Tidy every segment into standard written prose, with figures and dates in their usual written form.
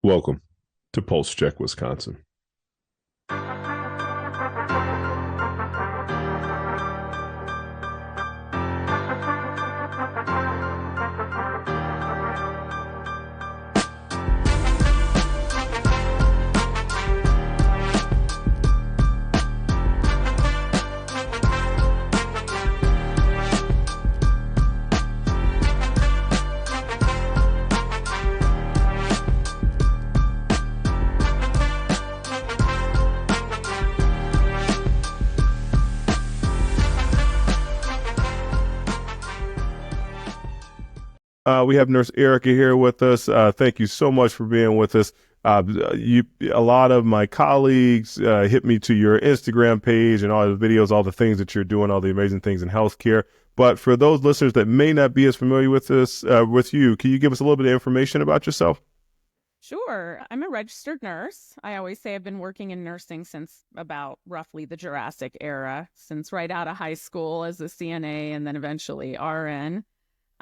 Welcome to Pulse Check, Wisconsin. We have Nurse Erica here with us. Thank you so much for being with us. A lot of my colleagues hit me to your Instagram page and all the videos, all the things that you're doing, all the amazing things in healthcare. But for those listeners that may not be as familiar with this, with you, can you give us a little bit of information about yourself? Sure. I'm a registered nurse. I always say I've been working in nursing since about roughly the Jurassic era, since right out of high school as a CNA and then eventually RN.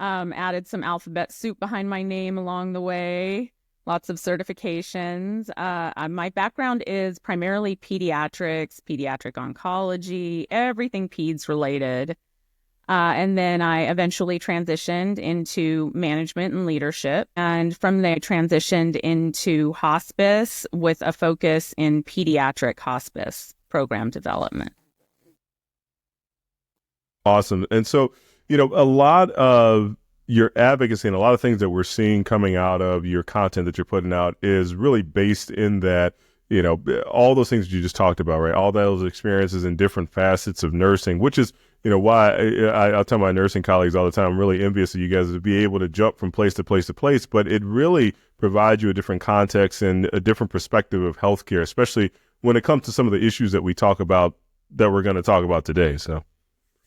Added some alphabet soup behind my name along the way, lots of certifications. My background is primarily pediatrics, pediatric oncology, everything peds related. And then I eventually transitioned into management and leadership. And from there, I transitioned into hospice with a focus in pediatric hospice program development. Awesome. And so, a lot of your advocacy and a lot of things that we're seeing coming out of your content that you're putting out is really based in that, all those things that you just talked about, right? All those experiences in different facets of nursing, which is, why I'll tell my nursing colleagues all the time, I'm really envious of you guys to be able to jump from place to place to place, but it really provides you a different context and a different perspective of healthcare, especially when it comes to some of the issues that we talk about that we're going to talk about today. So.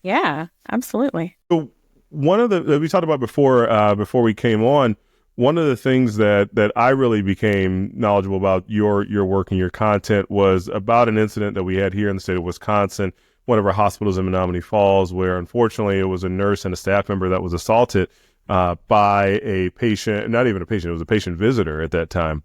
Yeah, absolutely. So one of the we talked about before we came on, one of the things that I really became knowledgeable about your work and your content was about an incident that we had here in the state of Wisconsin, one of our hospitals in Menominee Falls, where unfortunately it was a nurse and a staff member that was assaulted by a patient, not even a patient, it was a patient visitor at that time.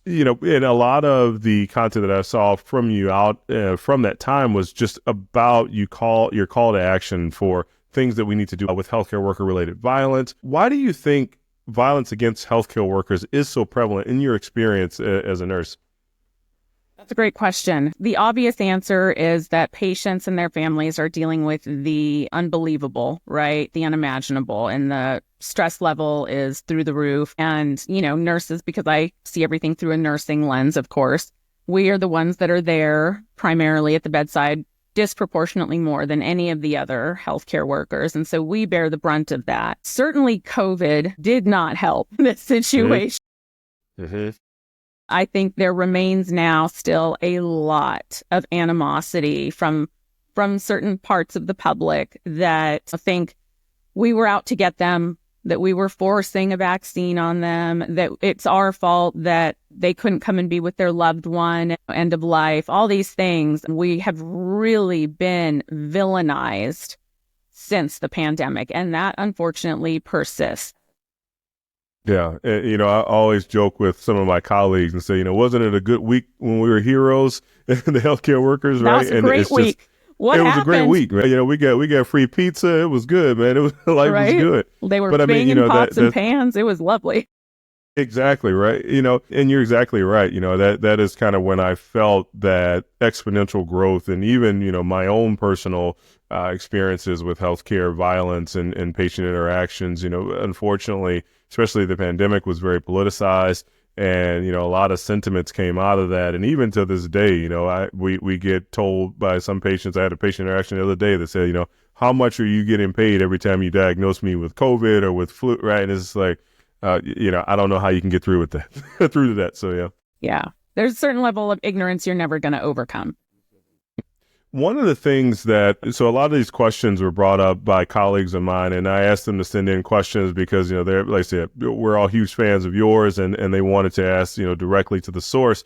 And a lot of the content that I saw from you out from that time was just about your call to action for things that we need to do with healthcare worker related violence. Why do you think violence against healthcare workers is so prevalent in your experience as a nurse? That's a great question. The obvious answer is that patients and their families are dealing with the unbelievable, right? The unimaginable, and the stress level is through the roof. And, nurses, because I see everything through a nursing lens, of course, we are the ones that are there primarily at the bedside disproportionately more than any of the other healthcare workers. And so we bear the brunt of that. Certainly COVID did not help this situation. Mm-hmm. I think there remains now still a lot of animosity from certain parts of the public that think we were out to get them, that we were forcing a vaccine on them, that it's our fault that they couldn't come and be with their loved one, end of life, all these things. We have really been villainized since the pandemic, and that unfortunately persists. Yeah. I always joke with some of my colleagues and say, wasn't it a good week when we were heroes, the healthcare workers, right? That was a great week. What happened? It was a great week, man. We got free pizza. It was good, man. It was life right? was good. They were banging pots and pans. It was lovely. Exactly right. And you're exactly right. That is kind of when I felt that exponential growth, and even my own personal experiences with healthcare violence and patient interactions. Unfortunately, especially the pandemic was very politicized. And, a lot of sentiments came out of that. And even to this day, we get told by some patients, I had a patient interaction the other day that said, how much are you getting paid every time you diagnose me with COVID or with flu? Right. And it's like, I don't know how you can get through with that, through to that. So, yeah. Yeah. There's a certain level of ignorance you're never going to overcome. One of the things so a lot of these questions were brought up by colleagues of mine, and I asked them to send in questions because, they're, like I said, we're all huge fans of yours, and they wanted to ask, directly to the source.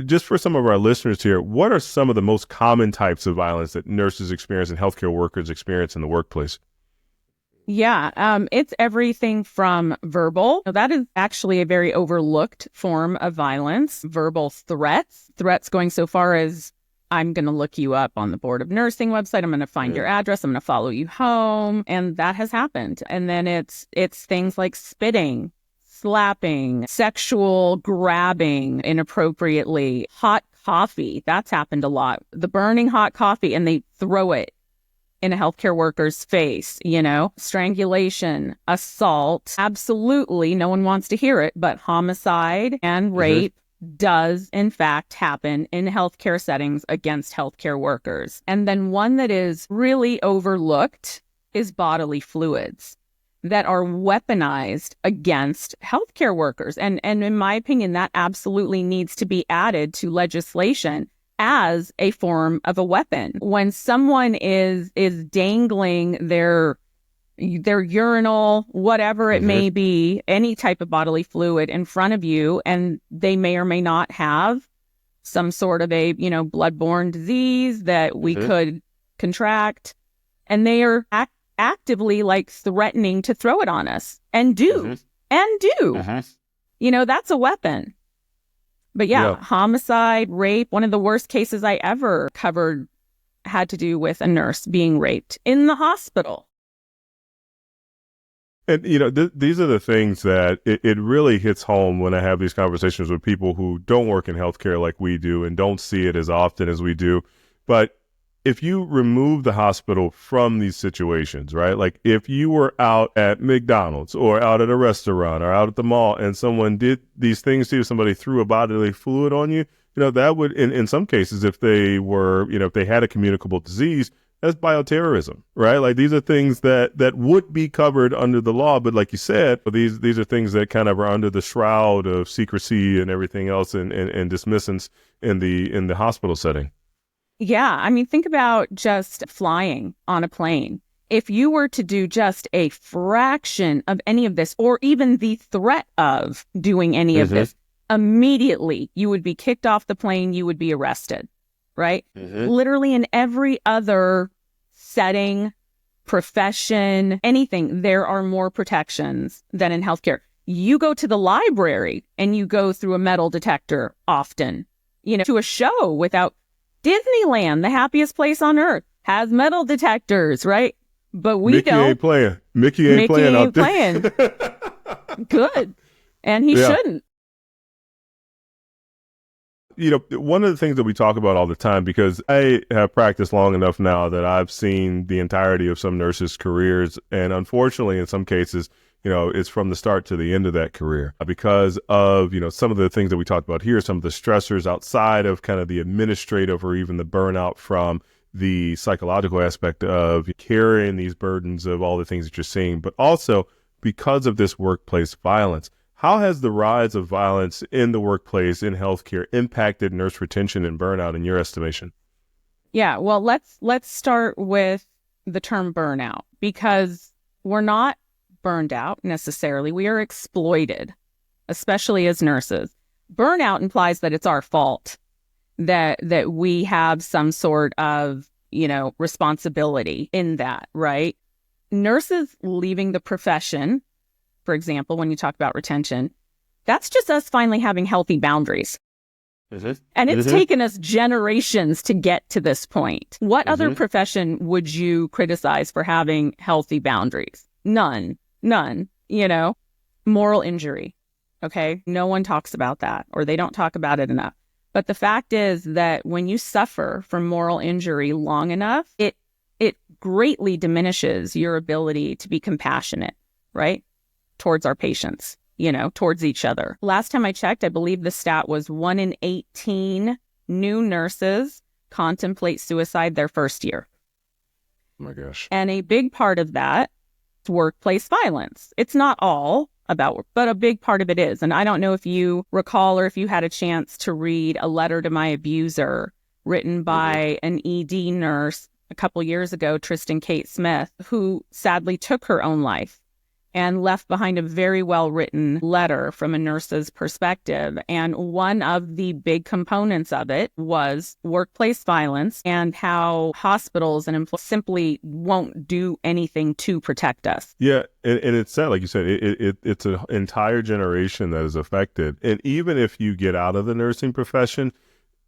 Just for some of our listeners here, what are some of the most common types of violence that nurses experience and healthcare workers experience in the workplace? Yeah, it's everything from verbal. That is actually a very overlooked form of violence. Verbal threats going so far as I'm going to look you up on the Board of Nursing website. I'm going to find your address. I'm going to follow you home, and that has happened. And then it's things like spitting, slapping, sexual grabbing inappropriately, hot coffee. That's happened a lot. The burning hot coffee, and they throw it in a healthcare worker's face, strangulation, assault. Absolutely. No one wants to hear it, but homicide and rape does in fact happen in healthcare settings against healthcare workers. And then one that is really overlooked is bodily fluids that are weaponized against healthcare workers. And in my opinion, that absolutely needs to be added to legislation as a form of a weapon. When someone is dangling their urinal, whatever it may be, any type of bodily fluid in front of you, and they may or may not have some sort of a, bloodborne disease that we could contract, and they are actively like threatening to throw it on us and do. That's a weapon. But yeah, homicide, rape, one of the worst cases I ever covered had to do with a nurse being raped in the hospital. And, these are the things that it really hits home when I have these conversations with people who don't work in healthcare like we do and don't see it as often as we do. But if you remove the hospital from these situations, right? Like if you were out at McDonald's or out at a restaurant or out at the mall and someone did these things to you, somebody threw a bodily fluid on you, that would, in some cases, if they were, if they had a communicable disease, that's bioterrorism, right? Like these are things that would be covered under the law. But like you said, these are things that kind of are under the shroud of secrecy and everything else and dismissance in the hospital setting. Yeah, I mean, think about just flying on a plane. If you were to do just a fraction of any of this, or even the threat of doing any of this, immediately you would be kicked off the plane, you would be arrested, right? Literally in every other setting, profession, anything, there are more protections than in healthcare. You go to the library and you go through a metal detector often, to a show without Disneyland, the happiest place on earth, has metal detectors, right? But we Mickey don't. Ain't playing. Mickey ain't playing out there. Good. And he shouldn't. One of the things that we talk about all the time, because I have practiced long enough now that I've seen the entirety of some nurses' careers. And unfortunately, in some cases, it's from the start to the end of that career because of, some of the things that we talked about here, some of the stressors outside of kind of the administrative or even the burnout from the psychological aspect of carrying these burdens of all the things that you're seeing, but also because of this workplace violence. How has the rise of violence in the workplace in healthcare impacted nurse retention and burnout in your estimation? Yeah, well, let's start with the term burnout, because we're not burned out necessarily. We are exploited, especially as nurses. Burnout implies that it's our fault, that we have some sort of, responsibility in that, right? Nurses leaving the profession, for example, when you talk about retention, that's just us finally having healthy boundaries. And it's taken us generations to get to this point. What other profession would you criticize for having healthy boundaries? None. Moral injury. Okay. No one talks about that, or they don't talk about it enough. But the fact is that when you suffer from moral injury long enough, it greatly diminishes your ability to be compassionate, right? Towards our patients, towards each other. Last time I checked, I believe the stat was 1 in 18 new nurses contemplate suicide their first year. Oh my gosh. And a big part of that is workplace violence. It's not all about work, but a big part of it is. And I don't know if you recall or if you had a chance to read A Letter to My Abuser, written by an ED nurse a couple years ago, Tristan Kate Smith, who sadly took her own life and left behind a very well-written letter from a nurse's perspective. And one of the big components of it was workplace violence and how hospitals and employees simply won't do anything to protect us. Yeah, and it's sad, like you said, it's an entire generation that is affected. And even if you get out of the nursing profession,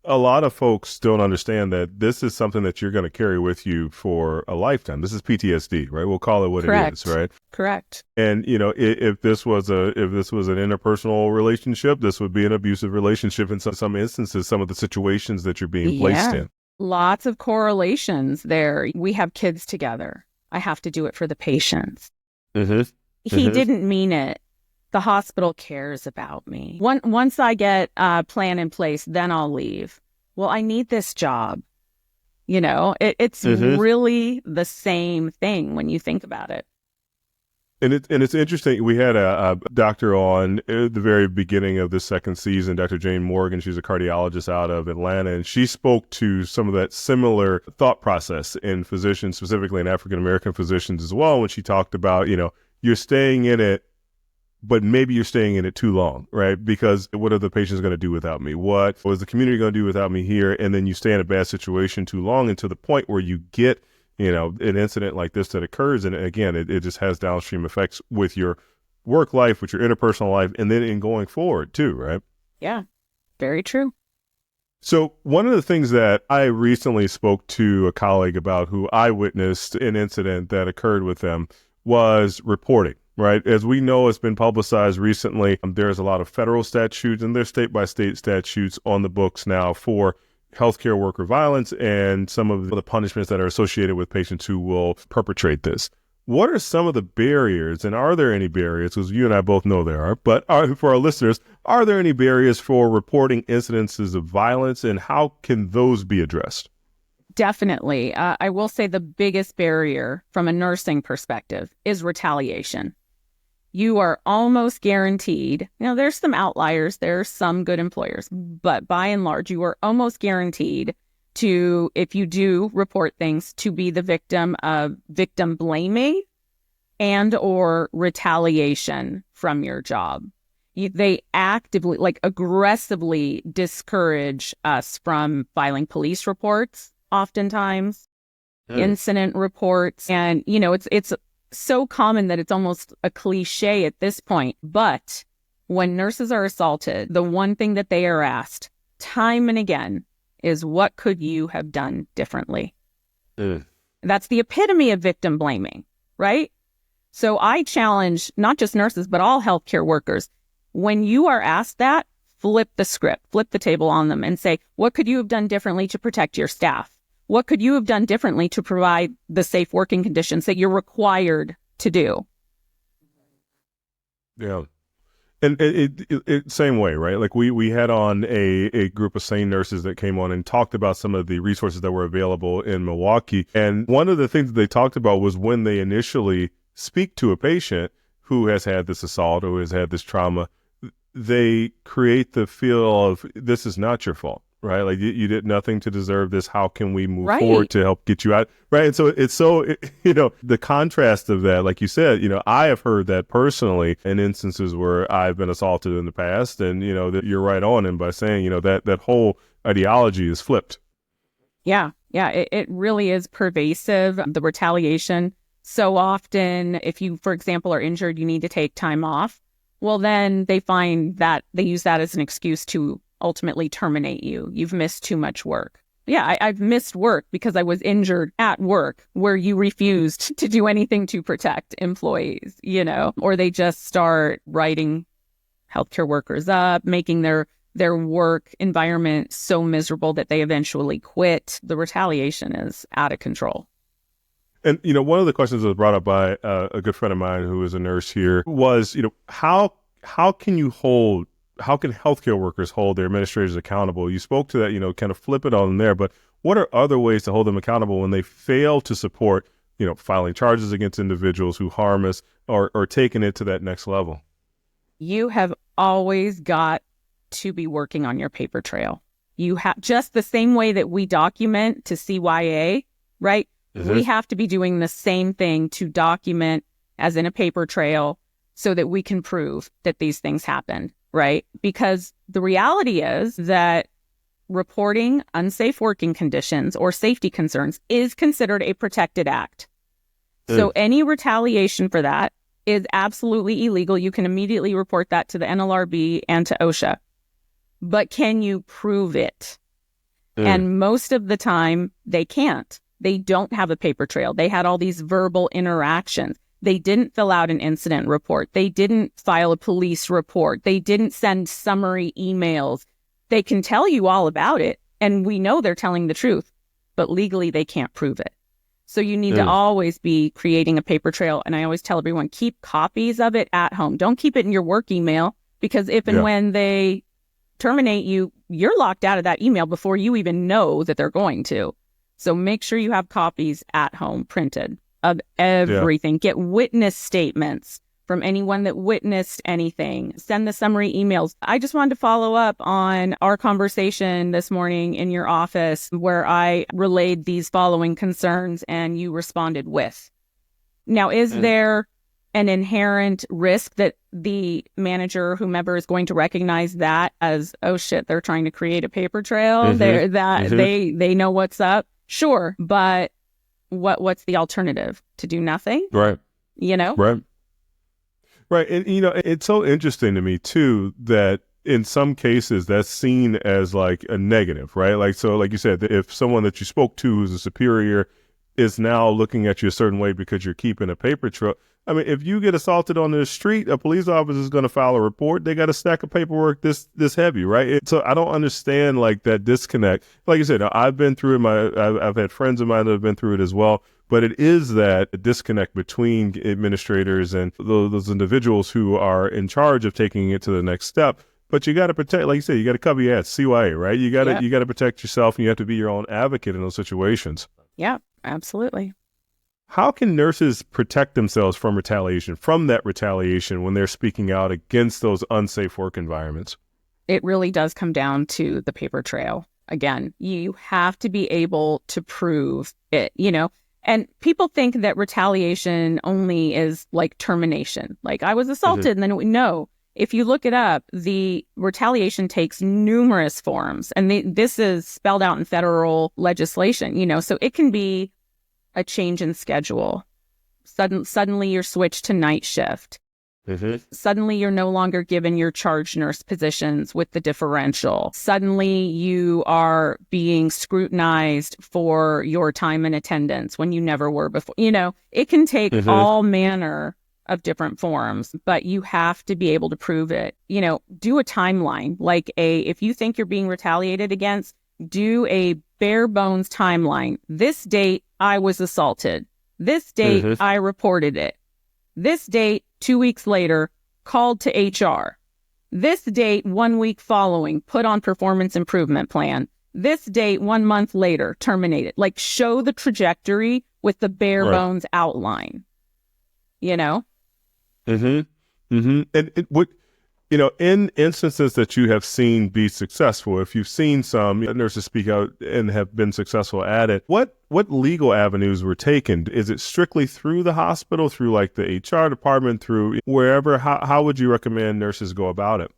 a lot of folks don't understand that this is something that you're going to carry with you for a lifetime. This is PTSD, right? We'll call it what Correct. it is, right? Correct. And if this was an interpersonal relationship, this would be an abusive relationship in some instances. Some of the situations that you're being placed in. Lots of correlations there. We have kids together. I have to do it for the patients. Mm-hmm. He didn't mean it. The hospital cares about me. Once I get a plan in place, then I'll leave. Well, I need this job. It's really the same thing when you think about it. And it's interesting. We had a doctor on at the very beginning of the second season, Dr. Jane Morgan. She's a cardiologist out of Atlanta, and she spoke to some of that similar thought process in physicians, specifically in African-American physicians as well, when she talked about, you're staying in it, but maybe you're staying in it too long, right? Because what are the patients going to do without me? What was the community going to do without me here? And then you stay in a bad situation too long, and to the point where you get, an incident like this that occurs. And again, it just has downstream effects with your work life, with your interpersonal life, and then in going forward too, right? Yeah, very true. So one of the things that I recently spoke to a colleague about, who I witnessed an incident that occurred with them, was reporting. Right. As we know, it's been publicized recently. There's a lot of federal statutes and there's state by state statutes on the books now for healthcare worker violence and some of the punishments that are associated with patients who will perpetrate this. What are some of the barriers, and are there any barriers? Because you and I both know there are, but for our listeners, are there any barriers for reporting incidences of violence, and how can those be addressed? Definitely. I will say the biggest barrier from a nursing perspective is retaliation. You are almost guaranteed, there's some outliers, there's some good employers, but by and large, you are almost guaranteed to, if you do report things, to be the victim of victim blaming and or retaliation from your job. They actively, aggressively discourage us from filing police reports, oftentimes, incident reports. And, it's so common that it's almost a cliche at this point. But when nurses are assaulted, the one thing that they are asked time and again is, what could you have done differently? That's the epitome of victim blaming, right? So I challenge not just nurses, but all healthcare workers. When you are asked that, flip the script, flip the table on them and say, what could you have done differently to protect your staff? What could you have done differently to provide the safe working conditions that you're required to do? Yeah. And it same way, right? Like we had on a group of SANE nurses that came on and talked about some of the resources that were available in Milwaukee. And one of the things that they talked about was when they initially speak to a patient who has had this assault or has had this trauma, they create the feel of, this is not your fault. Right? Like you did nothing to deserve this. How can we move forward to help get you out? Right. And so it's the contrast of that, like you said, I have heard that personally in instances where I've been assaulted in the past, and, that you're right on. And by saying, that whole ideology is flipped. Yeah. Yeah. It really is pervasive. The retaliation. So often, if you, for example, are injured, you need to take time off. Well, then they find that they use that as an excuse to ultimately terminate you. You've missed too much work. Yeah, I've missed work because I was injured at work where you refused to do anything to protect employees, or they just start writing healthcare workers up, making their work environment so miserable that they eventually quit. The retaliation is out of control. And, one of the questions that was brought up by a good friend of mine who is a nurse here was, how can healthcare workers hold their administrators accountable? You spoke to that, kind of flip it on there, but what are other ways to hold them accountable when they fail to support, filing charges against individuals who harm us or taking it to that next level? You have always got to be working on your paper trail. You have, just the same way that we document to CYA, right? We have to be doing the same thing to document as in a paper trail, so that we can prove that these things happened, right? Because the reality is that reporting unsafe working conditions or safety concerns is considered a protected act. So any retaliation for that is absolutely illegal. You can immediately report that to the NLRB and to OSHA. But can you prove it? And most of the time, they can't. They don't have a paper trail. They had all these verbal interactions. They didn't fill out an incident report. They didn't file a police report. They didn't send summary emails. They can tell you all about it, and we know they're telling the truth, but legally they can't prove it. So you need to always be creating a paper trail. And I always tell everyone, keep copies of it at home. Don't keep it in your work email, because if and when they terminate you, you're locked out of that email before you even know that they're going to. So make sure you have copies at home printed of everything. Get witness statements from anyone that witnessed anything. Send the summary emails. I just wanted to follow up on our conversation this morning in your office where I relayed these following concerns and you responded with. Now, is there an inherent risk that the manager or whomever is going to recognize that as, oh shit, they're trying to create a paper trail? They know what's up? Sure, but what's the alternative? To do nothing? Right. You know? Right. Right. And, it's so interesting to me, too, that in some cases that's seen as like a negative, right? Like, so like you said, if someone that you spoke to who's a superior is now looking at you a certain way because you're keeping a paper trail. I mean, if you get assaulted on the street, a police officer is going to file a report. They got a stack of paperwork this heavy, right? So I don't understand like that disconnect. Like you said, I've been through it. I've had friends of mine that have been through it as well. But it is that disconnect between administrators and those individuals who are in charge of taking it to the next step. But you got to protect, like you said, you got to cover your ass, CYA, right? You got to protect yourself, and you have to be your own advocate in those situations. Yeah, absolutely. How can nurses protect themselves from that retaliation when they're speaking out against those unsafe work environments? It really does come down to the paper trail. Again, you have to be able to prove it, And people think that retaliation only is like termination. Like I was assaulted and then no. If you look it up, the retaliation takes numerous forms. And this is spelled out in federal legislation, so it can be a change in schedule. Suddenly you're switched to night shift. Suddenly you're no longer given your charge nurse positions with the differential. Suddenly you are being scrutinized for your time and attendance when you never were before. It can take all manner of different forms, but you have to be able to prove it. Do a timeline. If you think you're being retaliated against, do a bare bones timeline. This date, I was assaulted. This date, I reported it. This date, 2 weeks later, called to HR. This date, 1 week following, put on performance improvement plan. This date, 1 month later, terminated. Show the trajectory with the bare bones outline. And what, in instances that you have seen be successful, if you've seen some nurses speak out and have been successful at it, what legal avenues were taken? Is it strictly through the hospital, through like the HR department, through wherever? How would you recommend nurses go about it?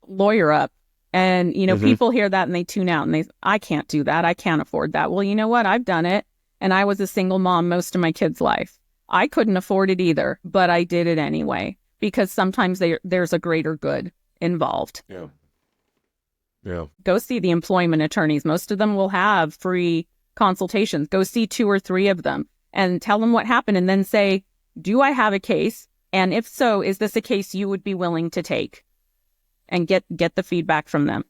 Lawyer up. And, people hear that and they tune out and I can't do that. I can't afford that. Well, you know what? I've done it. And I was a single mom most of my kids' life. I couldn't afford it either, but I did it anyway. Because sometimes there's a greater good involved. Yeah. Go see the employment attorneys. Most of them will have free consultations. Go see 2 or 3 of them and tell them what happened and then say, do I have a case? And if so, is this a case you would be willing to take? And get the feedback from them.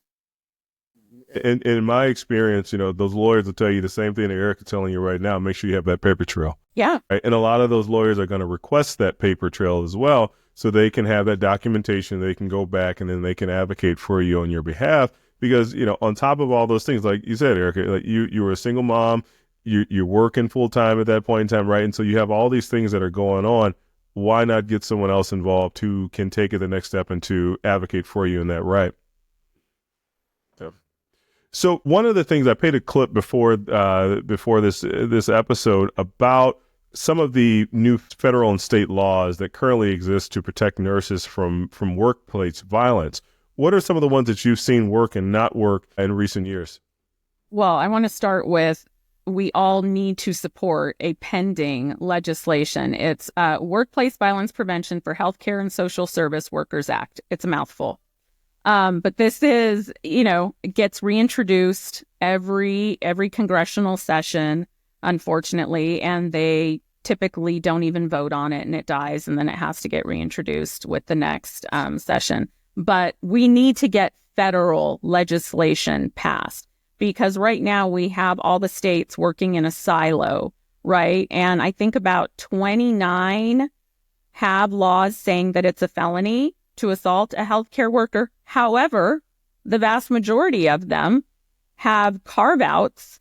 In my experience, those lawyers will tell you the same thing that Eric is telling you right now. Make sure you have that paper trail. Yeah. Right? And a lot of those lawyers are going to request that paper trail as well, so they can have that documentation. They can go back and then they can advocate for you on your behalf. Because, on top of all those things, like you said, Erica, like you were a single mom, you're working full time at that point in time, right? And so you have all these things that are going on. Why not get someone else involved who can take it the next step and to advocate for you in that right? Yeah. So one of the things I played a clip before this episode about some of the new federal and state laws that currently exist to protect nurses from workplace violence. What are some of the ones that you've seen work and not work in recent years? Well, I want to start with we all need to support a pending legislation. It's Workplace Violence Prevention for Healthcare and Social Service Workers Act. It's a mouthful. But this is, it gets reintroduced every congressional session, unfortunately, and they typically don't even vote on it, and it dies, and then it has to get reintroduced with the next session. But we need to get federal legislation passed, because right now we have all the states working in a silo, right? And I think about 29 have laws saying that it's a felony to assault a healthcare worker. However, the vast majority of them have carve-outs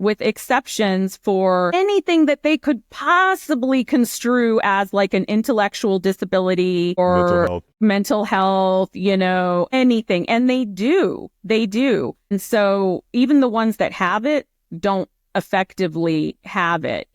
with exceptions for anything that they could possibly construe as like an intellectual disability or mental health, anything. And they do. And so even the ones that have it don't effectively have it.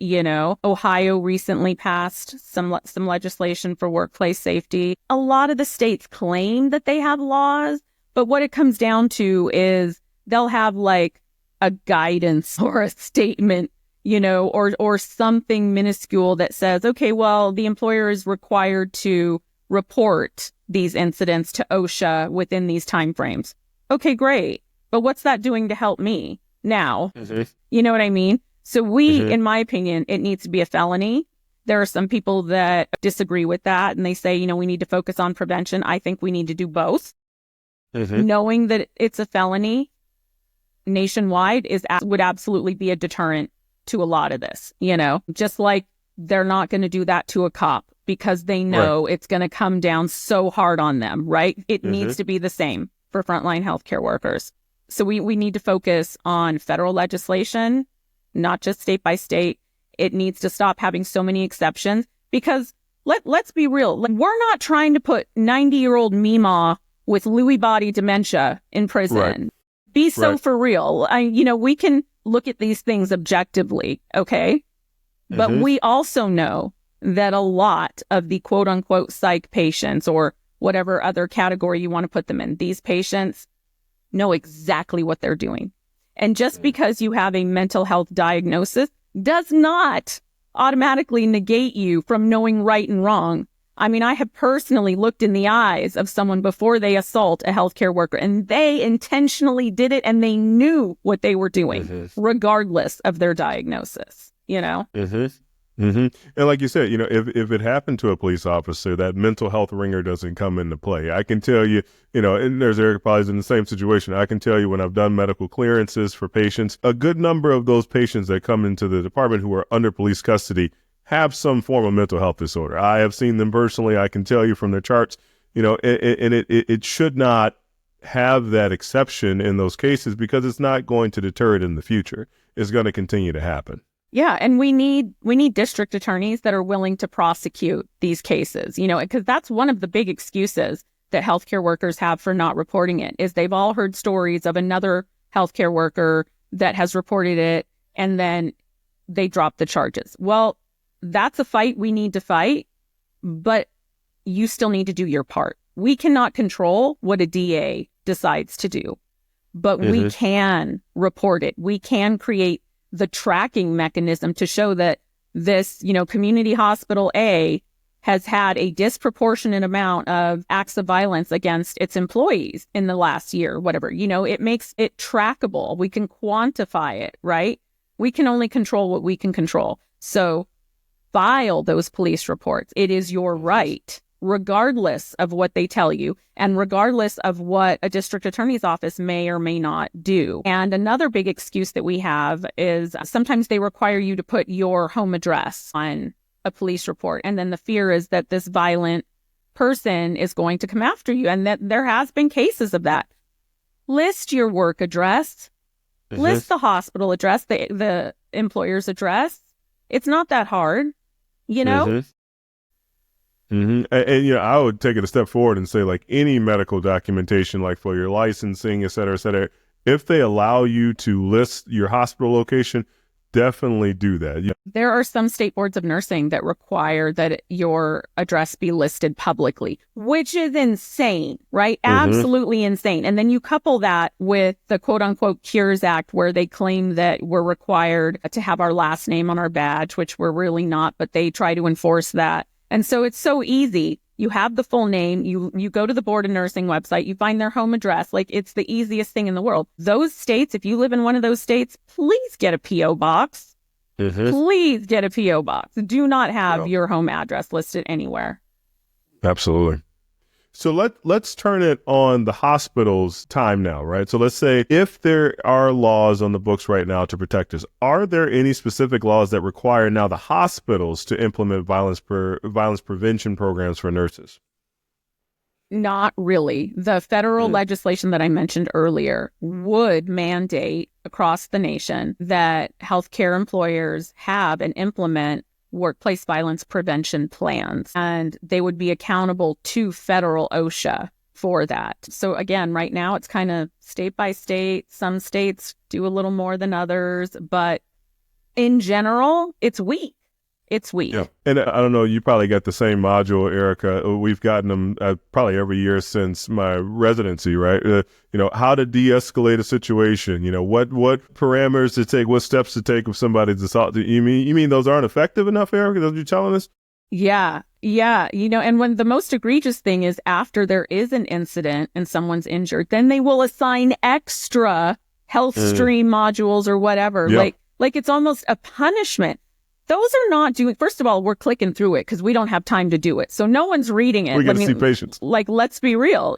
Ohio recently passed some legislation for workplace safety. A lot of the states claim that they have laws, but what it comes down to is they'll have like a guidance or a statement, or something minuscule that says, okay, well, the employer is required to report these incidents to OSHA within these timeframes. Okay, great. But what's that doing to help me now? Mm-hmm. You know what I mean? So in my opinion, it needs to be a felony. There are some people that disagree with that, and they say, we need to focus on prevention. I think we need to do both. Mm-hmm. Knowing that it's a felony nationwide would absolutely be a deterrent to a lot of this, just like they're not going to do that to a cop because they know it's going to come down so hard on them, right? It needs to be the same for frontline healthcare workers. So we need to focus on federal legislation, not just state by state. It needs to stop having so many exceptions, because let's be real. We're not trying to put 90-year-old Meemaw with Lewy body dementia in prison. Right. Be so for real. We can look at these things objectively, okay? But we also know that a lot of the quote unquote psych patients, or whatever other category you want to put them in, these patients know exactly what they're doing. And just because you have a mental health diagnosis does not automatically negate you from knowing right and wrong. I mean, I have personally looked in the eyes of someone before they assault a healthcare worker, and they intentionally did it, and they knew what they were doing, regardless of their diagnosis, And like you said, if it happened to a police officer, that mental health ringer doesn't come into play. I can tell you, and there's Eric probably in the same situation. I can tell you, when I've done medical clearances for patients, a good number of those patients that come into the department who are under police custody have some form of mental health disorder. I have seen them personally. I can tell you from their charts, and it should not have that exception in those cases, because it's not going to deter it in the future. It's going to continue to happen. Yeah, and we need district attorneys that are willing to prosecute these cases, because that's one of the big excuses that healthcare workers have for not reporting it, is they've all heard stories of another healthcare worker that has reported it, and then they drop the charges. Well, that's a fight we need to fight, but you still need to do your part. We cannot control what a DA decides to do, but we can report it. We can create the tracking mechanism to show that this, community hospital A has had a disproportionate amount of acts of violence against its employees in the last year, whatever. It makes it trackable. We can quantify it, right? We can only control what we can control. So file those police reports. It is your right, regardless of what they tell you, and regardless of what a district attorney's office may or may not do. And another big excuse that we have is sometimes they require you to put your home address on a police report. And then the fear is that this violent person is going to come after you, and that there has been cases of that. List your work address, list the hospital address, the employer's address. It's not that hard, And I would take it a step forward and say, like any medical documentation, like for your licensing, et cetera, if they allow you to list your hospital location, definitely do that. Yeah. There are some state boards of nursing that require that your address be listed publicly, which is insane, right? Absolutely insane. And then you couple that with the quote unquote Cures Act, where they claim that we're required to have our last name on our badge, which we're really not, but they try to enforce that. And so it's so easy. You have the full name, you go to the Board of Nursing website, you find their home address. Like, it's the easiest thing in the world. Those states, if you live in one of those states, please get a P.O. box. Please get a P.O. box. Do not have your home address listed anywhere. Absolutely. So let's turn it on the hospital's time now, right? So let's say if there are laws on the books right now to protect us, are there any specific laws that require now the hospitals to implement violence prevention programs for nurses? Not really. The federal legislation that I mentioned earlier would mandate across the nation that healthcare employers have and implement workplace violence prevention plans, and they would be accountable to federal OSHA for that. So again, right now it's kind of state by state. Some states do a little more than others, but in general, it's weak. It's weak. Yeah. And I don't know, you probably got the same module, Erica. We've gotten them probably every year since my residency, right? How to de-escalate a situation, what parameters to take, what steps to take if somebody's assaulted. You mean those aren't effective enough, Erica? That's what you're telling us? Yeah. And when the most egregious thing is after there is an incident and someone's injured, then they will assign extra health stream modules or whatever. Yeah. Like it's almost a punishment. Those are not doing, first of all, we're clicking through it because we don't have time to do it. So no one's reading it. We got to see patients. Like, let's be real,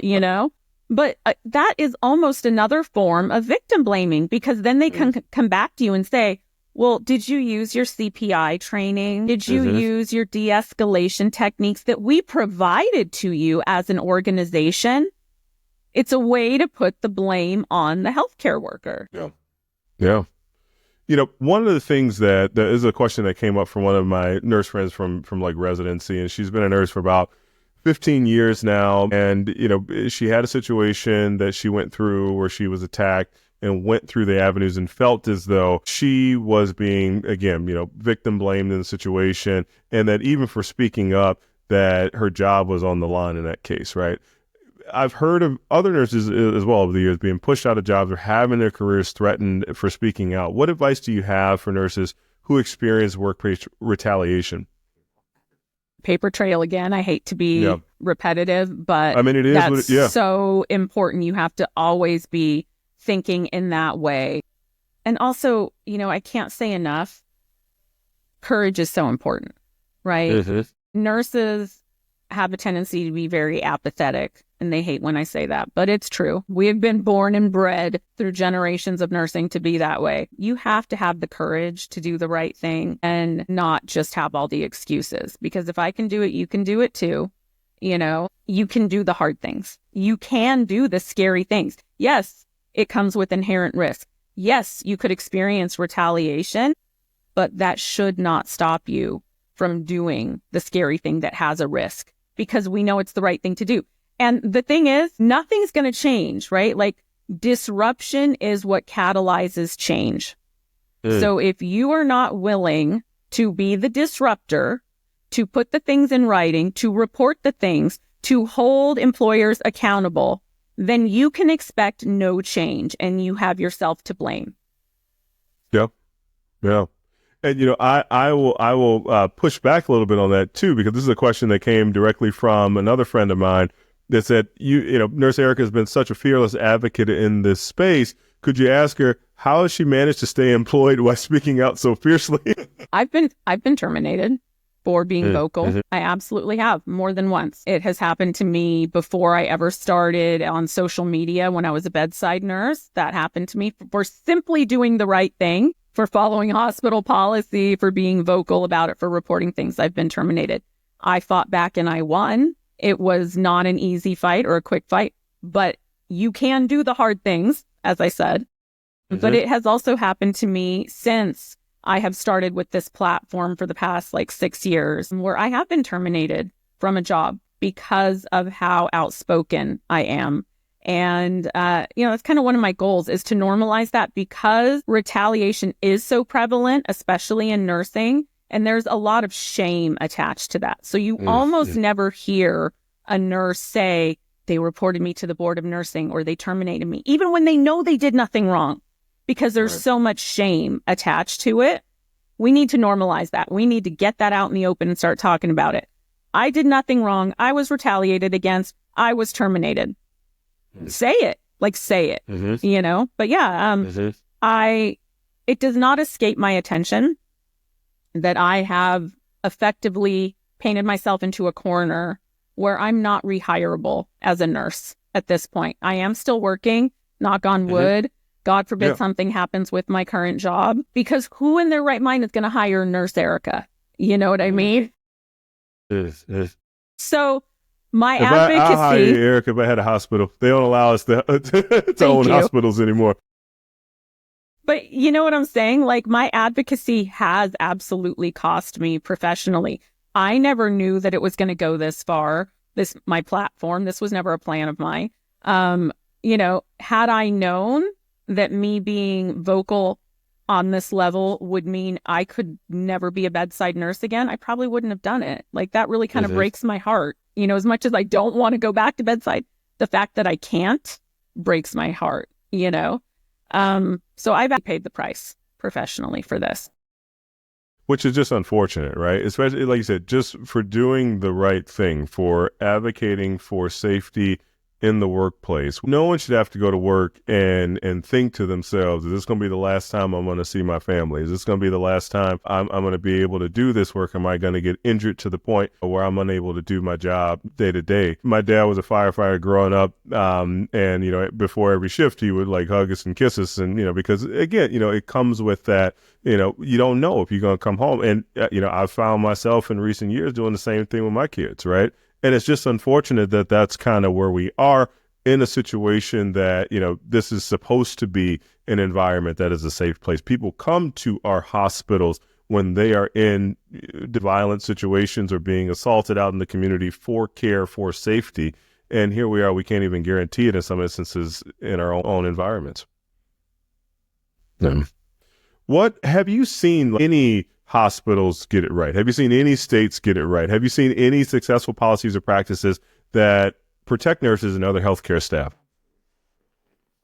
But that is almost another form of victim blaming, because then they can come back to you and say, well, did you use your CPI training? Did you use your de-escalation techniques that we provided to you as an organization? It's a way to put the blame on the healthcare worker. Yeah. One of the things that is a question that came up from one of my nurse friends from like residency, and she's been a nurse for about 15 years now. And, she had a situation that she went through where she was attacked and went through the avenues and felt as though she was being, again, victim blamed in the situation. And that even for speaking up, that her job was on the line in that case, right? I've heard of other nurses as well over the years being pushed out of jobs or having their careers threatened for speaking out. What advice do you have for nurses who experience workplace retaliation? Paper trail again. I hate to be repetitive, but I mean, it is that's so important. You have to always be thinking in that way. And also, I can't say enough, courage is so important, right? Nurses have a tendency to be very apathetic, and they hate when I say that, but it's true. We have been born and bred through generations of nursing to be that way. You have to have the courage to do the right thing and not just have all the excuses, because if I can do it, you can do it too. You can do the hard things. You can do the scary things. Yes, it comes with inherent risk. Yes, you could experience retaliation, but that should not stop you from doing the scary thing that has a risk, because we know it's the right thing to do. And the thing is, nothing's going to change, right? Like, disruption is what catalyzes change. So if you are not willing to be the disruptor, to put the things in writing, to report the things, to hold employers accountable, then you can expect no change, and you have yourself to blame. Yeah. And, I will push back a little bit on that too, because this is a question that came directly from another friend of mine that said, Nurse Erica has been such a fearless advocate in this space. Could you ask her, how has she managed to stay employed while speaking out so fiercely? I've been terminated for being vocal. I absolutely have, more than once. It has happened to me before I ever started on social media when I was a bedside nurse. That happened to me for simply doing the right thing, for following hospital policy, for being vocal about it, for reporting things. I've been terminated. I fought back and I won. It was not an easy fight or a quick fight, but you can do the hard things, as I said. But it has also happened to me since I have started with this platform for the past 6 years, where I have been terminated from a job because of how outspoken I am And, that's kind of one of my goals, is to normalize that, because retaliation is so prevalent, especially in nursing. And there's a lot of shame attached to that. So you almost never hear a nurse say, they reported me to the board of nursing, or they terminated me, even when they know they did nothing wrong, because there's so much shame attached to it. We need to normalize that. We need to get that out in the open and start talking about it. I did nothing wrong. I was retaliated against. I was terminated. Say it. Say it, But it does not escape my attention that I have effectively painted myself into a corner where I'm not rehireable as a nurse at this point. I am still working, knock on wood. God forbid something happens with my current job, because who in their right mind is going to hire Nurse Erica? You know what I mean? So my advocacy... I'll hire you, Erica, if I had a hospital. They don't allow us to own hospitals anymore. But you know what I'm saying? My advocacy has absolutely cost me professionally. I never knew that it was going to go this far. My platform, this was never a plan of mine. Had I known that me being vocal on this level would mean I could never be a bedside nurse again, I probably wouldn't have done it. That really kind of breaks my heart. As much as I don't want to go back to bedside, the fact that I can't breaks my heart, So I've paid the price professionally for this. Which is just unfortunate, right? Especially, like you said, just for doing the right thing, for advocating for safety in the workplace. No one should have to go to work and think to themselves, is this going to be the last time I'm going to see my family? Is this going to be the last time I'm going to be able to do this work? Am I going to get injured to the point where I'm unable to do my job day to day? My dad was a firefighter growing up, and before every shift he would hug us and kiss us, and because again, it comes with that. You don't know if you're going to come home, and I've found myself in recent years doing the same thing with my kids, right? And it's just unfortunate that that's kind of where we are in a situation that, this is supposed to be an environment that is a safe place. People come to our hospitals when they are in violent situations or being assaulted out in the community for care, for safety. And here we are, we can't even guarantee it in some instances in our own environments. What have you seen any hospitals get it right? Have you seen any states get it right? Have you seen any successful policies or practices that protect nurses and other healthcare staff?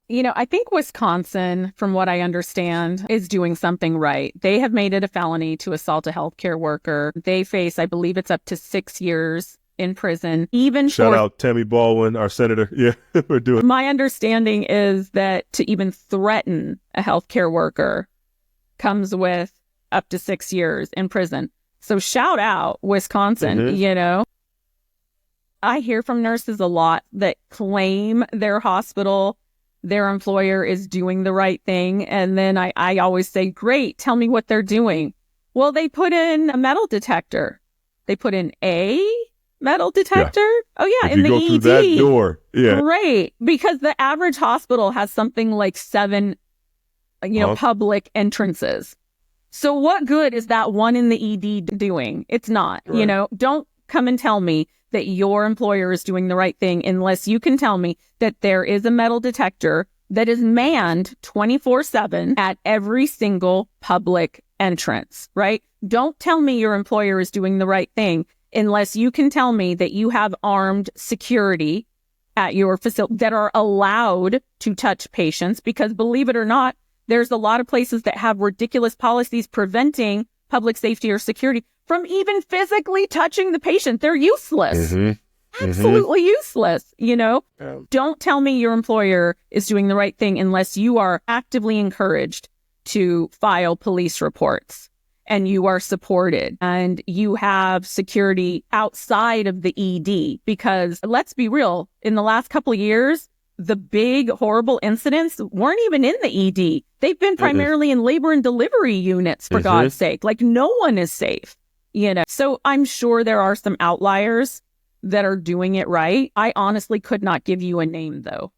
I think Wisconsin, from what I understand, is doing something right. They have made it a felony to assault a healthcare worker. They face, I believe it's up to 6 years in prison. Shout out Tammy Baldwin, our senator. Yeah, we're doing. My understanding is that to even threaten a healthcare worker comes with up to 6 years in prison. So shout out Wisconsin, I hear from nurses a lot that claim their hospital, their employer is doing the right thing. And then I always say, great, tell me what they're doing. Well, they put in a metal detector. They put in a metal detector. Yeah. Oh yeah. If in the ED. Through that door. Yeah. Great. Because the average hospital has something like 7, public entrances. So what good is that one in the ED doing? It's not, right. Don't come and tell me that your employer is doing the right thing unless you can tell me that there is a metal detector that is manned 24/7 at every single public entrance, right? Don't tell me your employer is doing the right thing unless you can tell me that you have armed security at your facility that are allowed to touch patients, because believe it or not, there's a lot of places that have ridiculous policies preventing public safety or security from even physically touching the patient. They're useless. Absolutely useless, Don't tell me your employer is doing the right thing unless you are actively encouraged to file police reports and you are supported and you have security outside of the ED. Because let's be real, in the last couple of years, the big horrible incidents weren't even in the ED. They've been primarily in labor and delivery units, for God's sake. No one is safe, So I'm sure there are some outliers that are doing it right. I honestly could not give you a name, though.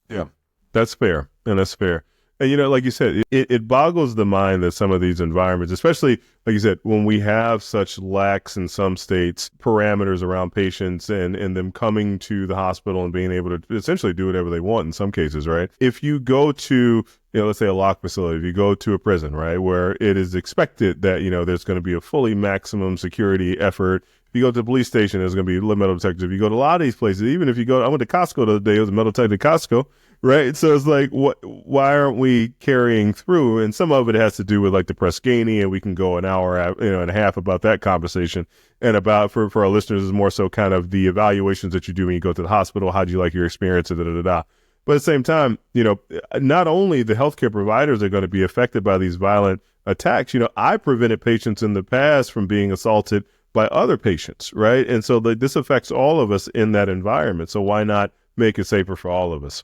Yeah, that's fair. And that's fair. And, like you said, it boggles the mind that some of these environments, especially, like you said, when we have such lax in some states parameters around patients and them coming to the hospital and being able to essentially do whatever they want in some cases, right? If you go to, let's say a lock facility, if you go to a prison, right, where it is expected that, there's going to be a fully maximum security effort. If you go to the police station, there's going to be metal detectors. If you go to a lot of these places, even if you go, I went to Costco the other day, it was a metal detector at Costco. Right. So it's like, why aren't we carrying through? And some of it has to do with like the Press Ganey, and we can go an hour, and a half about that conversation. And about for our listeners is more so kind of the evaluations that you do when you go to the hospital. How do you like your experience? Da, da, da, da. But at the same time, not only the healthcare providers are going to be affected by these violent attacks. I prevented patients in the past from being assaulted by other patients. Right. And so this affects all of us in that environment. So why not make it safer for all of us?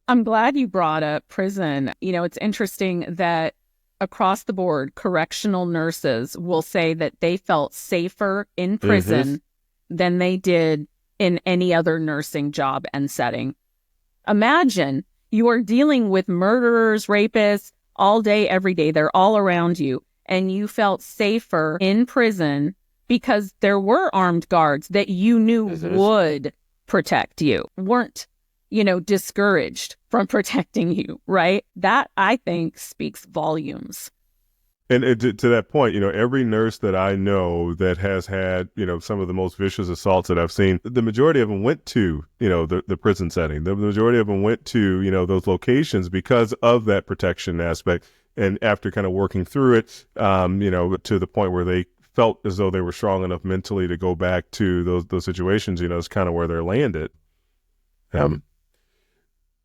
I'm glad you brought up prison. It's interesting that across the board, correctional nurses will say that they felt safer in prison than they did in any other nursing job and setting. Imagine you are dealing with murderers, rapists all day, every day. They're all around you. And you felt safer in prison because there were armed guards that you knew would protect you, weren't discouraged from protecting you, right? That, I think, speaks volumes. And to that point, every nurse that I know that has had, some of the most vicious assaults that I've seen, the majority of them went to, the prison setting. The majority of them went to, those locations because of that protection aspect. And after kind of working through it, to the point where they felt as though they were strong enough mentally to go back to those situations, is kind of where they're landed.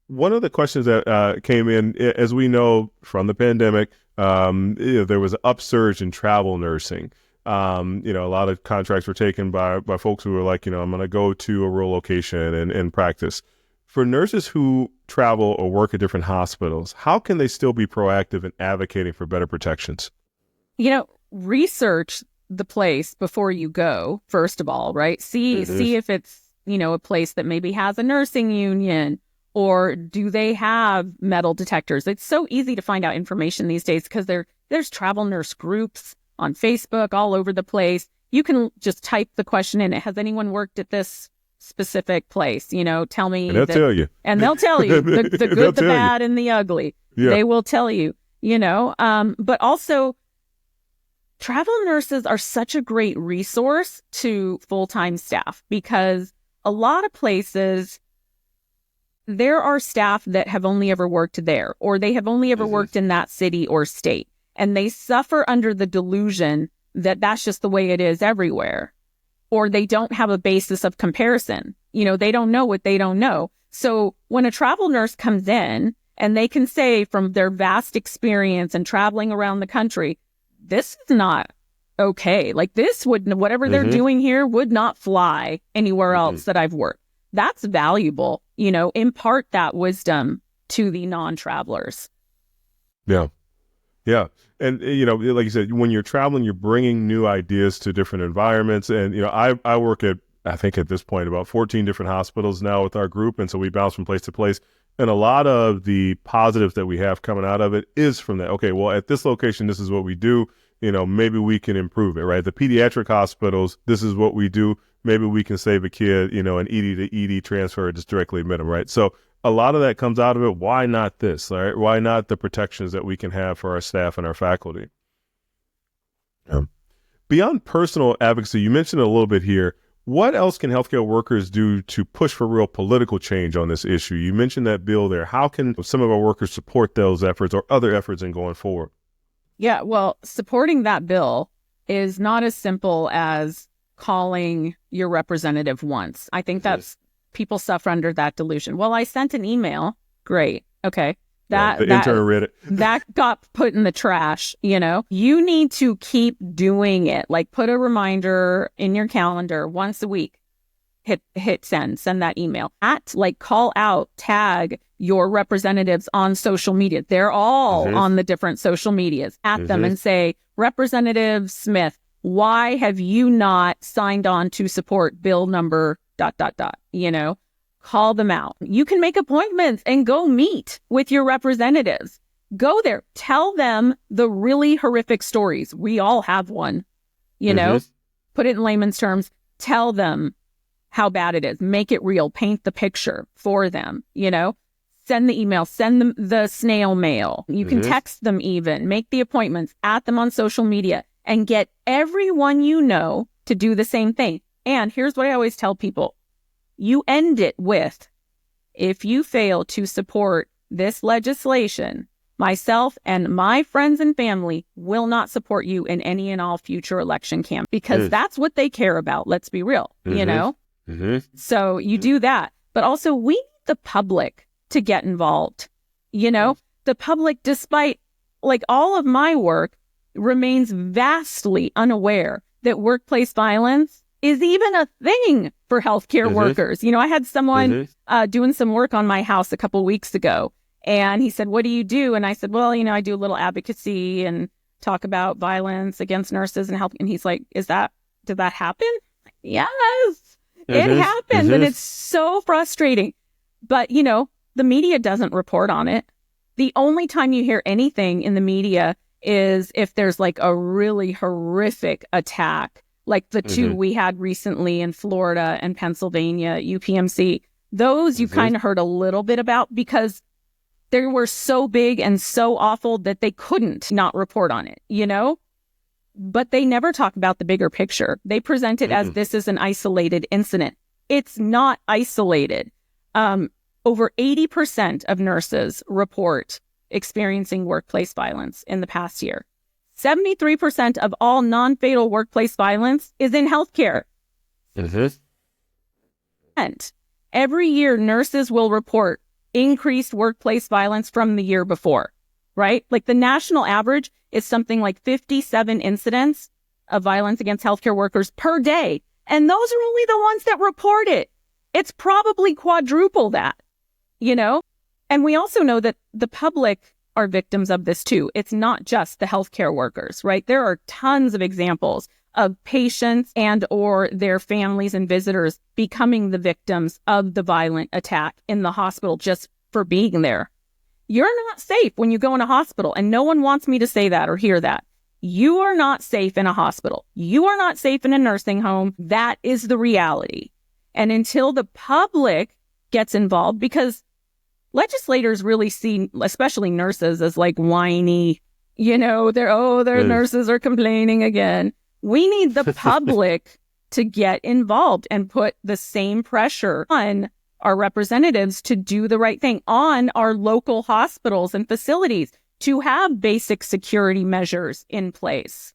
One of the questions that came in, as we know from the pandemic, there was an upsurge in travel nursing. A lot of contracts were taken by folks who were like, I'm going to go to a rural location and practice. For nurses who travel or work at different hospitals, how can they still be proactive in advocating for better protections? Research the place before you go, first of all, right? See if it's, a place that maybe has a nursing union. Or do they have metal detectors? It's so easy to find out information these days because there's travel nurse groups on Facebook all over the place. You can just type the question in. Has anyone worked at this specific place? Tell me. And they'll tell you. And they'll tell you the good, the bad, and the ugly. Yeah. They will tell you, but also travel nurses are such a great resource to full-time staff because a lot of places, there are staff that have only ever worked there, or they have only ever worked in that city or state, and they suffer under the delusion that that's just the way it is everywhere, or they don't have a basis of comparison. They don't know what they don't know. So when a travel nurse comes in and they can say from their vast experience and traveling around the country, this is not okay. Like this whatever they're doing here would not fly anywhere else that I've worked. That's valuable, impart that wisdom to the non-travelers. Yeah. Yeah. And, like you said, when you're traveling, you're bringing new ideas to different environments. And, I work at, I think at this point, about 14 different hospitals now with our group. And so we bounce from place to place. And a lot of the positives that we have coming out of it is from that. Okay, well, at this location, this is what we do. Maybe we can improve it, right? The pediatric hospitals, this is what we do. Maybe we can save a kid, an ED to ED transfer, just directly admit them, right? So a lot of that comes out of it. Why not this, right? Why not the protections that we can have for our staff and our faculty? Beyond personal advocacy, you mentioned a little bit here. What else can healthcare workers do to push for real political change on this issue? You mentioned that bill there. How can some of our workers support those efforts or other efforts in going forward? Yeah, well, supporting that bill is not as simple as calling your representative once. I think that's people suffer under that delusion. Well, I sent an email. Great. Okay. The intern read it. That got put in the trash. You need to keep doing it. Like put a reminder in your calendar once a week. Hit send that email. Call out, tag your representatives on social media. They're all on the different social medias. At them and say, Representative Smith, why have you not signed on to support bill number ... Call them out. You can make appointments and go meet with your representatives. Go there. Tell them the really horrific stories. We all have one, you know, put it in layman's terms. Tell them how bad it is. Make it real. Paint the picture for them, you know. Send the email. Send them the snail mail. You can text them even. Make the appointments. At them on social media. And get everyone you know to do the same thing. And here's what I always tell people. You end it with, if you fail to support this legislation, myself and my friends and family will not support you in any and all future election campaigns, because that's what they care about. Let's be real, you know? So you do that. But also, we need the public to get involved. You know, the public, despite like all of my work, remains vastly unaware that workplace violence is even a thing for healthcare workers. You know, I had someone doing some work on my house a couple weeks ago, and he said, "What do you do?" And I said, "Well, you know, I do a little advocacy and talk about violence against nurses and help." And he's like, did that happen? Yes, it happens. And it's so frustrating. But, you know, the media doesn't report on it. The only time you hear anything in the media is if there's like a really horrific attack, like the two we had recently in Florida and Pennsylvania, UPMC. Those you kind of heard a little bit about because they were so big and so awful that they couldn't not report on it, you know? But they never talk about the bigger picture. They present it as this is an isolated incident. It's not isolated. Over 80% of nurses report experiencing workplace violence in the past year. 73% of all non-fatal workplace violence is in healthcare. And every year, nurses will report increased workplace violence from the year before, right? Like the national average is something like 57 incidents of violence against healthcare workers per day. And those are only the ones that report it. It's probably quadruple that, you know? And we also know that the public are victims of this too. It's not just the healthcare workers, right? There are tons of examples of patients and or their families and visitors becoming the victims of the violent attack in the hospital just for being there. You're not safe when you go in a hospital, and no one wants me to say that or hear that. You are not safe in a hospital. You are not safe in a nursing home. That is the reality. And until the public gets involved, because legislators really see, especially nurses, as like whiny, you know, their nurses are complaining again. We need the public to get involved and put the same pressure on our representatives to do the right thing, on our local hospitals and facilities to have basic security measures in place.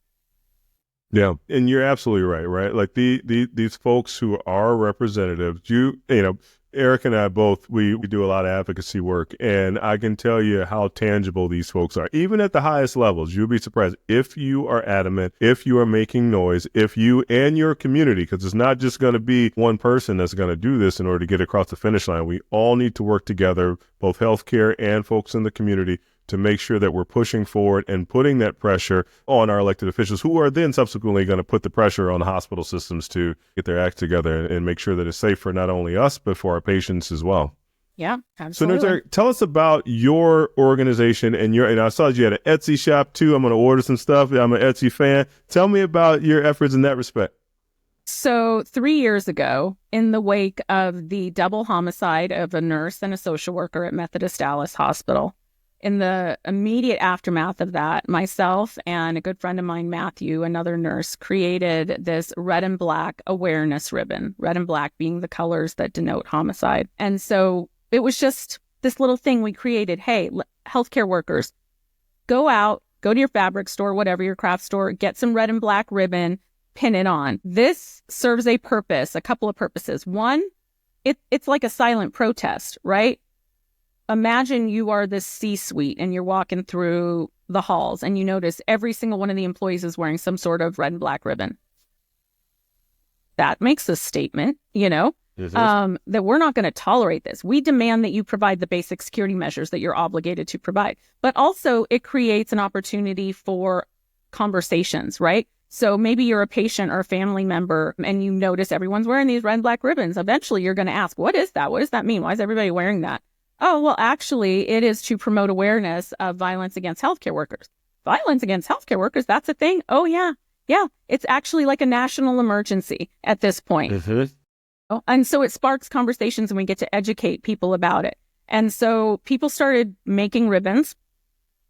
Yeah, and you're absolutely right? Like these folks who are representatives, you know, Eric and I both, we do a lot of advocacy work, and I can tell you how tangible these folks are. Even at the highest levels, you'll be surprised if you are adamant, if you are making noise, if you and your community, because it's not just going to be one person that's going to do this in order to get across the finish line. We all need to work together, both healthcare and folks in the community, to make sure that we're pushing forward and putting that pressure on our elected officials, who are then subsequently going to put the pressure on the hospital systems to get their act together and make sure that it's safe for not only us, but for our patients as well. Yeah, absolutely. So, Nurse Eric, tell us about your organization and I saw you had an Etsy shop too. I'm going to order some stuff. I'm an Etsy fan. Tell me about your efforts in that respect. So 3 years ago, in the wake of the double homicide of a nurse and a social worker at Methodist Dallas Hospital, in the immediate aftermath of that, myself and a good friend of mine, Matthew, another nurse, created this red and black awareness ribbon, red and black being the colors that denote homicide. And so it was just this little thing we created. Hey, healthcare workers, go out, go to your fabric store, whatever, your craft store, get some red and black ribbon, pin it on. This serves a purpose, a couple of purposes. One, it's like a silent protest, right? Imagine you are the C-suite and you're walking through the halls and you notice every single one of the employees is wearing some sort of red and black ribbon. That makes a statement, you know, that we're not going to tolerate this. We demand that you provide the basic security measures that you're obligated to provide. But also it creates an opportunity for conversations, right? So maybe you're a patient or a family member and you notice everyone's wearing these red and black ribbons. Eventually you're going to ask, what is that? What does that mean? Why is everybody wearing that? Oh, well, actually, it is to promote awareness of violence against healthcare workers. Violence against healthcare workers, that's a thing? Oh, yeah. Yeah. It's actually like a national emergency at this point. Mm-hmm. And so it sparks conversations and we get to educate people about it. And so people started making ribbons.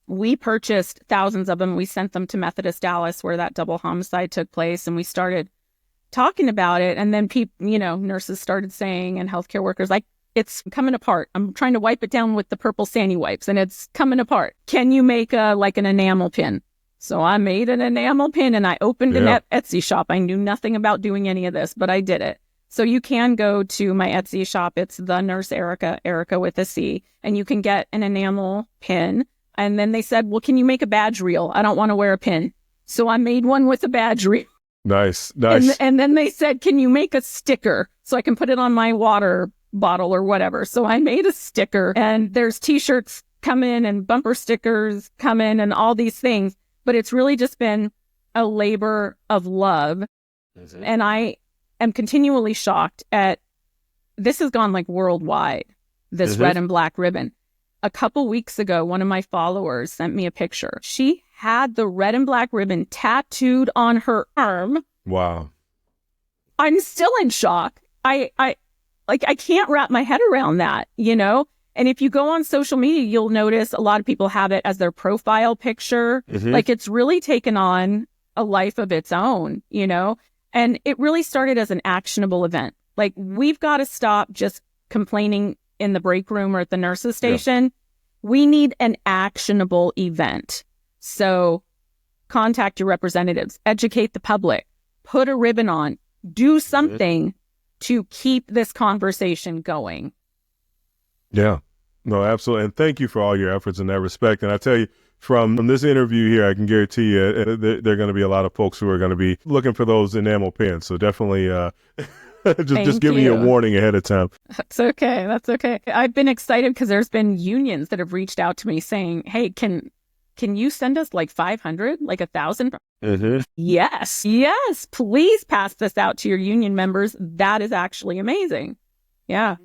We purchased thousands of them. We sent them to Methodist Dallas where that double homicide took place. And we started talking about it. And then people, nurses started saying, and healthcare workers, like, it's coming apart. I'm trying to wipe it down with the purple Sandy wipes and it's coming apart. Can you make an enamel pin? So I made an enamel pin and I opened an Etsy shop. I knew nothing about doing any of this, but I did it. So you can go to my Etsy shop. It's The Nurse Erica, Erica with a C, and you can get an enamel pin. And then they said, well, can you make a badge reel? I don't want to wear a pin. So I made one with a badge reel. Nice. And then they said, can you make a sticker so I can put it on my water bottle or whatever? So I made a sticker, and there's t-shirts come in and bumper stickers come in and all these things. But it's really just been a labor of love. Mm-hmm. And I am continually shocked at, this has gone like worldwide, this mm-hmm. red and black ribbon. A couple weeks ago, one of my followers sent me a picture. She had the red and black ribbon tattooed on her arm. Wow. I'm still in shock. I can't wrap my head around that, And if you go on social media, you'll notice a lot of people have it as their profile picture. Mm-hmm. Like, it's really taken on a life of its own, And it really started as an actionable event. Like, we've got to stop just complaining in the break room or at the nurse's station. Yeah. We need an actionable event. So contact your representatives, educate the public, put a ribbon on, do something to keep this conversation going. Yeah, no, absolutely. And thank you for all your efforts in that respect. And I tell you, from this interview here, I can guarantee you there are going to be a lot of folks who are going to be looking for those enamel pins. So definitely just giving you a warning ahead of time. That's okay. That's okay. I've been excited because there's been unions that have reached out to me saying, hey, can you send us like 500, like 1,000? Mm-hmm. Yes. Please pass this out to your union members. That is actually amazing. Yeah.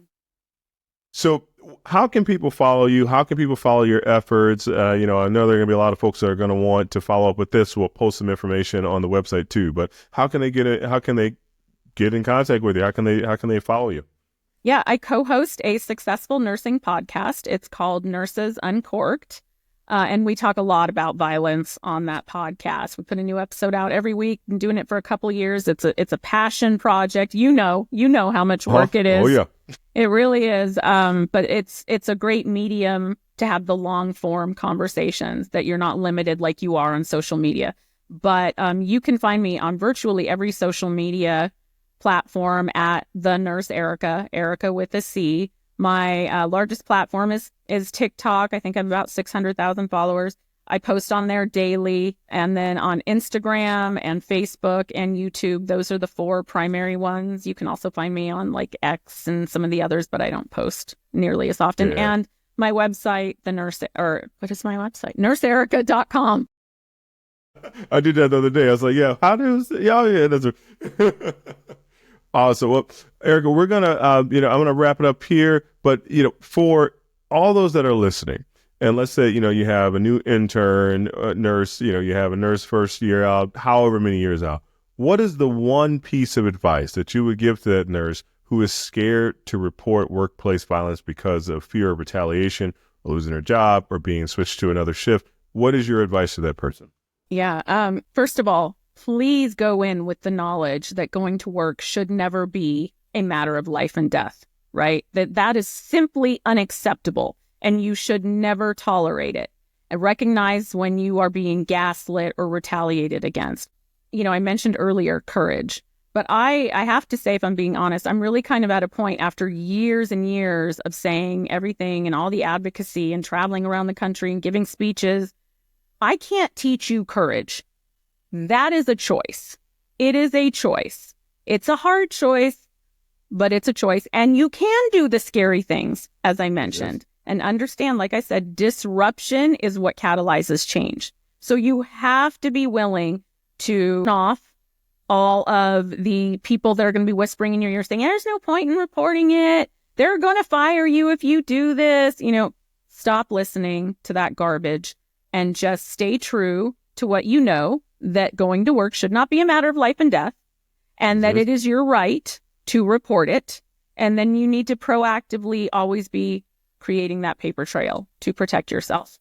So how can people follow you? How can people follow your efforts? I know there are going to be a lot of folks that are going to want to follow up with this. We'll post some information on the website too, but how can they get in contact with you? How can they follow you? Yeah, I co-host a successful nursing podcast. It's called Nurses Uncorked. And we talk a lot about violence on that podcast. We put a new episode out every week. Been doing it for a couple of years. It's a passion project. You know how much work it is. Oh yeah, it really is. But it's a great medium to have the long form conversations that you're not limited like you are on social media. But you can find me on virtually every social media platform at The Nurse Erica, Erica with a C. My largest platform is TikTok. I think I have about 600,000 followers. I post on there daily. And then on Instagram and Facebook and YouTube, those are the 4 primary ones. You can also find me on like X and some of the others, but I don't post nearly as often. Yeah. And my website, what is my website? NurseErica.com. I did that the other day. I was like, that's a... Awesome. Well, Erica, we're going to, I'm going to wrap it up here, but, for all those that are listening, and let's say, you have a new intern, nurse, you have a nurse first year out, however many years out, what is the one piece of advice that you would give to that nurse who is scared to report workplace violence because of fear of retaliation, or losing her job, or being switched to another shift? What is your advice to that person? Yeah. First of all, please go in with the knowledge that going to work should never be a matter of life and death, right? That is simply unacceptable and you should never tolerate it. And recognize when you are being gaslit or retaliated against. I mentioned earlier courage, but I have to say, if I'm being honest, I'm really kind of at a point after years and years of saying everything and all the advocacy and traveling around the country and giving speeches. I can't teach you courage. That is a choice. It is a choice. It's a hard choice, but it's a choice. And you can do the scary things, as I mentioned, and understand, like I said, disruption is what catalyzes change. So you have to be willing to turn off all of the people that are going to be whispering in your ear saying, there's no point in reporting it. they're going to fire you if you do this. Stop listening to that garbage and just stay true to what you know, that going to work should not be a matter of life and death, and that it is your right to report it. And then you need to proactively always be creating that paper trail to protect yourself.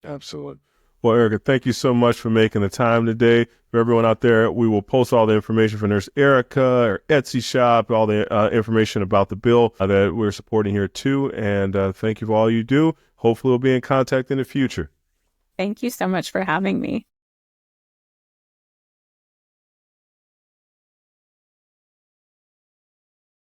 Absolutely. Well, Erica, thank you so much for making the time today. For everyone out there, we will post all the information for Nurse Erica, or Etsy shop, all the information about the bill that we're supporting here too. And thank you for all you do. Hopefully we'll be in contact in the future. Thank you so much for having me.